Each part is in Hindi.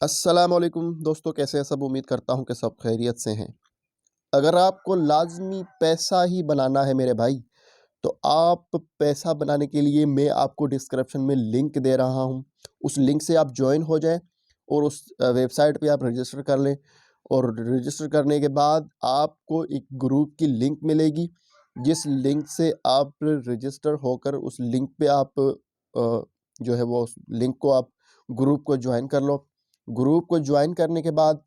अस्सलाम वालेकुम दोस्तों, कैसे हैं सब? उम्मीद करता हूं कि सब खैरियत से हैं। अगर आपको लाज़मी पैसा ही बनाना है मेरे भाई, तो आप पैसा बनाने के लिए मैं आपको डिस्क्रिप्शन में लिंक दे रहा हूं। उस लिंक से आप जॉइन हो जाएं और उस वेबसाइट पे आप रजिस्टर कर लें। और रजिस्टर करने के बाद आपको एक ग्रुप की लिंक मिलेगी, जिस लिंक से आप रजिस्टर होकर उस लिंक पे आप जो है वो उस लिंक को आप ग्रुप को ज्वाइन कर लो। ग्रुप को ज्वाइन करने के बाद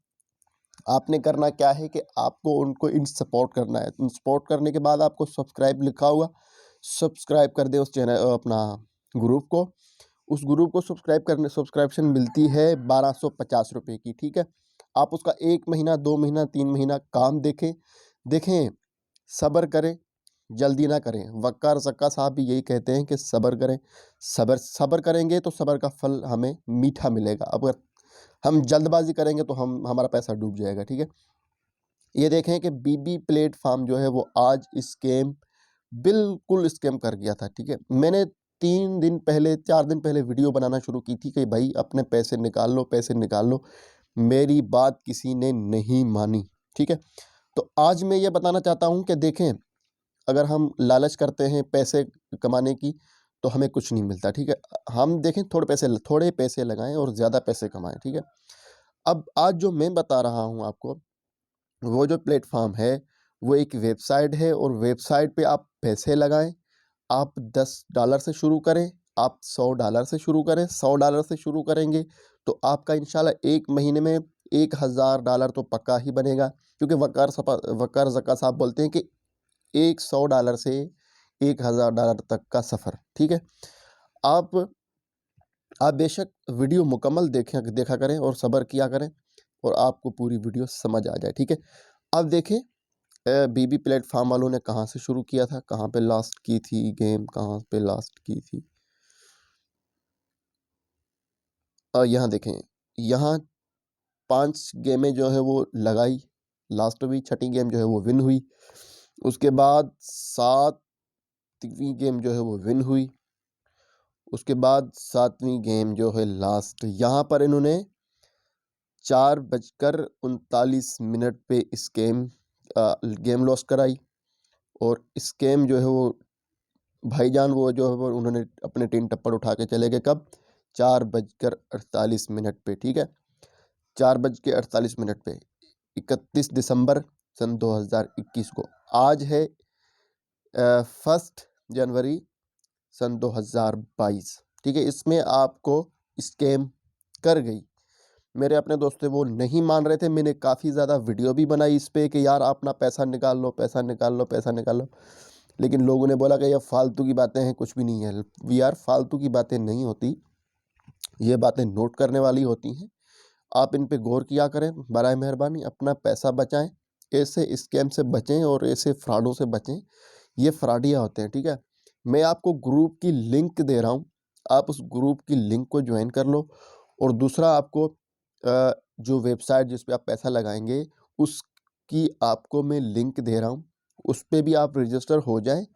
आपने करना क्या है कि आपको उनको इन सपोर्ट करना है। इन सपोर्ट करने के बाद आपको सब्सक्राइब लिखा हुआ, सब्सक्राइब कर दे उस चैनल अपना ग्रुप को। उस ग्रुप को सब्सक्राइब करने सब्सक्रिप्शन मिलती है 1250 रुपये की, ठीक है। आप उसका 1 महीना 2 महीना 3 महीना काम देखें देखें, सब्र करें, जल्दी ना करें। वक्कार ज़क्का साहब भी यही कहते हैं कि सब्र करें। सब्र सब्र करेंगे तो सब्र का फल हमें मीठा मिलेगा। अगर हम जल्दबाजी करेंगे तो हमारा पैसा डूब जाएगा, ठीक है। ये देखें कि बीबी प्लेटफॉर्म जो है वो आज स्कैम, बिल्कुल स्कैम कर गया था, ठीक है। मैंने 3 दिन पहले 4 दिन पहले वीडियो बनाना शुरू की थी कि भाई अपने पैसे निकाल लो, पैसे निकाल लो। मेरी बात किसी ने नहीं मानी, ठीक है। तो आज मैं ये बताना चाहता हूँ कि देखें, अगर हम लालच करते हैं पैसे कमाने की तो हमें कुछ नहीं मिलता, ठीक है। हम देखें थोड़े पैसे लगाएं और ज़्यादा पैसे कमाएं, ठीक है। अब आज जो मैं बता रहा हूँ आपको, वो जो प्लेटफॉर्म है वो एक वेबसाइट है और वेबसाइट पे आप पैसे लगाएं। आप $10 से शुरू करें, आप $100 से शुरू करें। $100 से शुरू करेंगे तो आपका इंशाल्लाह 1 महीने में $1000 तो पक्का ही बनेगा, क्योंकि वकार ज़क्का साहब बोलते हैं कि एक $100 से $1000 तक का सफ़र, ठीक है। आप आप बेशक वीडियो मुकम्मल देखा करें और सब्र किया करें और आपको पूरी वीडियो समझ आ जाए, ठीक है। अब देखें, बीबी प्लेटफॉर्म वालों ने कहाँ से शुरू किया था, कहाँ पे लास्ट की थी गेम, कहाँ पे लास्ट की थी। यहाँ देखें, यहाँ 5 गेमें जो है वो लगाई, लास्ट में भी 6ठी गेम जो है वो विन हुई। उसके बाद 7वीं गेम जो है वो विन हुई। उसके बाद 7वीं गेम जो है लास्ट, यहाँ पर इन्होंने 4:39 पे इस गेम लॉस कराई। और इस गेम जो है वो भाईजान वो जो है वो उन्होंने अपने टीन टप्पड़ उठा के चले गए कब? 4:48 पे, ठीक है। 4:48 पे 31 दिसंबर सन 2021 को। आज है 1 जनवरी सन 2022, ठीक है। इसमें आपको स्कैम कर गई। मेरे अपने दोस्त थे, वो नहीं मान रहे थे। मैंने काफ़ी ज़्यादा वीडियो भी बनाई इस पे कि यार अपना पैसा निकाल लो, पैसा निकाल लो, पैसा निकाल लो। लेकिन लोगों ने बोला कि ये फालतू की बातें हैं, कुछ भी नहीं है। यार फालतू की बातें नहीं होती, ये बातें नोट करने वाली होती हैं। आप इन पे गौर किया करें, बराए मेहरबानी अपना पैसा बचाएं, ऐसे स्कैम से बचें और ऐसे फ्रॉडों से बचें। ये फ्रॉडिया होते हैं, ठीक है। मैं आपको ग्रुप की लिंक दे रहा हूँ, आप उस ग्रुप की लिंक को ज्वाइन कर लो। और दूसरा, आपको जो वेबसाइट जिस पे आप पैसा लगाएंगे उसकी आपको मैं लिंक दे रहा हूँ। उस पे भी आप रजिस्टर हो जाएं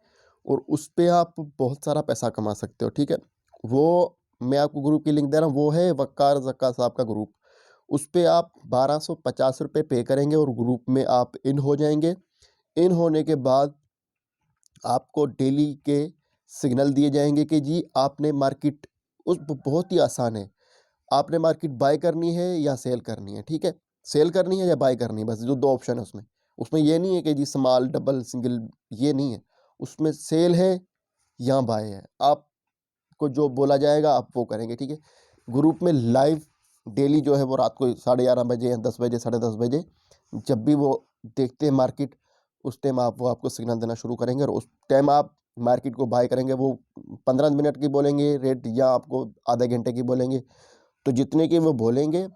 और उस पे आप बहुत सारा पैसा कमा सकते हो, ठीक है। वो मैं आपको ग्रुप की लिंक दे रहा हूँ, वो है वकार ज़क्का साहब का ग्रुप। उस पे आप 1250 रुपये पे करेंगे और ग्रुप में आप इन हो जाएंगे। इन होने के बाद आपको डेली के सिग्नल दिए जाएंगे कि जी आपने मार्केट, उस बहुत ही आसान है, आपने मार्केट बाय करनी है या सेल करनी है, ठीक है। सेल करनी है या बाय करनी है, बस जो 2 ऑप्शन है उसमें। उसमें ये नहीं है कि जी स्मॉल, डबल, सिंगल, ये नहीं है। उसमें सेल है या बाय है। आपको जो बोला जाएगा आप वो करेंगे, ठीक है। ग्रुप में लाइव डेली जो है वो रात को 11:30 बजे या 10 बजे, 10:30 बजे, जब भी वो देखते हैं मार्केट, उस टाइम वो आपको सिग्नल देना शुरू करेंगे और उस टाइम आप मार्केट को बाय करेंगे। वो 15 मिनट की बोलेंगे रेट या आपको आधे घंटे की बोलेंगे। तो जितने की वो बोलेंगे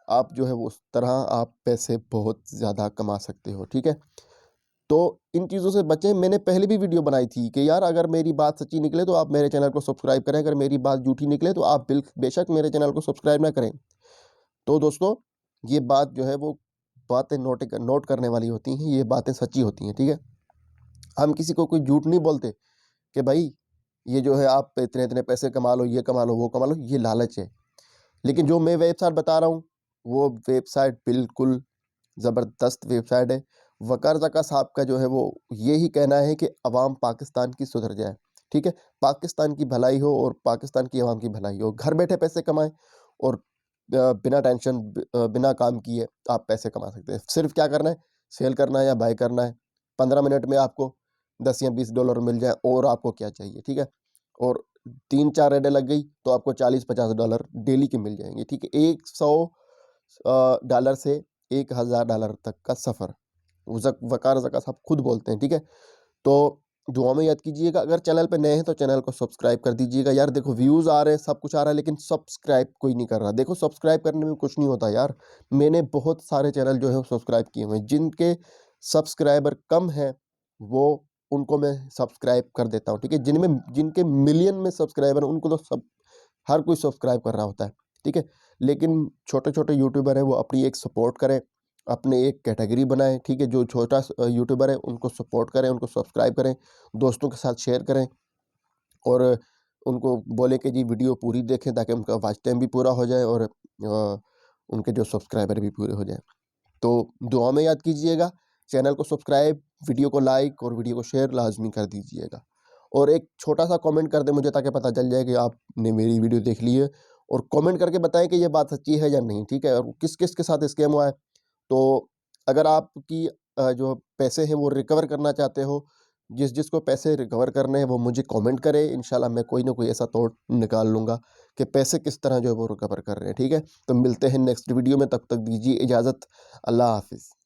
आप जो है वो उस तरह आप पैसे बहुत ज़्यादा कमा सकते हो, ठीक है। तो इन चीज़ों से बचें। मैंने पहले भी वीडियो बनाई थी कि यार अगर मेरी बात सच्ची निकले तो आप मेरे चैनल को सब्सक्राइब करें, अगर मेरी बात झूठी निकले तो आप बेशक मेरे चैनल को सब्सक्राइब ना करें। तो दोस्तों, ये बात जो है वो बातें नोट करने वाली होती हैं, ये बातें सच्ची होती हैं, ठीक है। हम किसी को कोई झूठ नहीं बोलते कि भाई ये जो है आप इतने इतने पैसे कमा लो, ये कमा लो, वो कमा लो, ये लालच है। लेकिन जो मैं वेबसाइट बता रहा हूँ वो वेबसाइट बिल्कुल ज़बरदस्त वेबसाइट है। वकार ज़का साहब का जो है वो यही कहना है कि अवाम पाकिस्तान की सुधर जाए, ठीक है? पाकिस्तान की भलाई हो और पाकिस्तान की अवाम की भलाई हो। घर बैठे पैसे कमाएँ और बिना टेंशन बिना काम किए आप पैसे कमा सकते हैं। सिर्फ़ क्या करना है, सेल करना है या बाय करना है। 15 मिनट में आपको 10 या $20 मिल जाए और आपको क्या चाहिए, ठीक है? और 3-4 ऐडें लग गई तो आपको $40-50 डेली के मिल जाएँगे, ठीक है? $100 से $1000 तक का सफ़र। वकार ज़का साहब खुद बोलते हैं, ठीक है? तो दुआ में याद कीजिएगा। अगर चैनल पे नए हैं तो चैनल को सब्सक्राइब कर दीजिएगा। यार देखो व्यूज़ आ रहे हैं, सब कुछ आ रहा है, लेकिन सब्सक्राइब कोई नहीं कर रहा। देखो सब्सक्राइब करने में कुछ नहीं होता यार। मैंने बहुत सारे चैनल जो है सब्सक्राइब किए हुए हैं। जिनके सब्सक्राइबर कम हैं, वो उनको मैं सब्सक्राइब कर देता हूँ, ठीक है? जिनके मिलियन में सब्सक्राइबर हैं, उनको तो हर कोई सब्सक्राइब कर रहा होता है, ठीक है? लेकिन छोटे-छोटे यूट्यूबर हैं, वो अपनी एक सपोर्ट करें, अपने एक कैटेगरी बनाएँ, ठीक है? जो छोटा यूट्यूबर है उनको सपोर्ट करें, उनको सब्सक्राइब करें, दोस्तों के साथ शेयर करें और उनको बोलें कि जी वीडियो पूरी देखें ताकि उनका वॉच टाइम भी पूरा हो जाए और उनके जो सब्सक्राइबर भी पूरे हो जाएँ। तो दुआ में याद कीजिएगा, चैनल को सब्सक्राइब, वीडियो को लाइक और वीडियो को शेयर लाज़मी कर दीजिएगा। और एक छोटा-सा कमेंट कर दें मुझे ताकि पता चल जाए कि आपने मेरी वीडियो देख ली है और कमेंट करके बताएँ कि ये बात सच्ची है या नहीं, ठीक है? और किस-किस के साथ स्कैम हुआ है। तो अगर आपकी जो पैसे हैं वो रिकवर करना चाहते हो, जिसको पैसे रिकवर करने हैं वो मुझे कमेंट करे, इंशाल्लाह मैं कोई ना कोई ऐसा तोड़ निकाल लूँगा कि पैसे किस तरह जो है वो रिकवर कर रहे हैं, ठीक है? तो मिलते हैं नेक्स्ट वीडियो में, तब तक दीजिए इजाज़त। अल्लाह हाफ़िज़।